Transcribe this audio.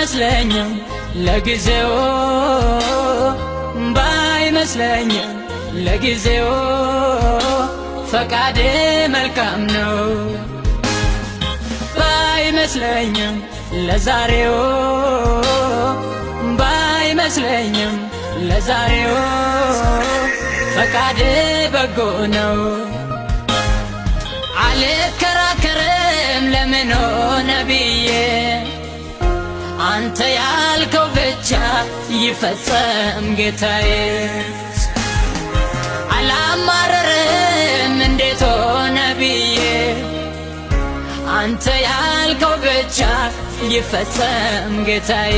ባይመስለኝም ለጊዜው ባይመስለኝም ለጊዜው ፈቃዴ መልካም ነው ባይመስለኝም ለዛሬው ባይመስለኝም ለዛሬው ፈቃዴ በጎ ነው አልከራከርም ለምን ሆነ ብዬ አንተ ያልከው ብቻ ይፈጸም ጌታዬ አላማረርም እንዴት ሆነ ብዬ አንተ ያልከው ብቻ ይፈጸም ጌታዬ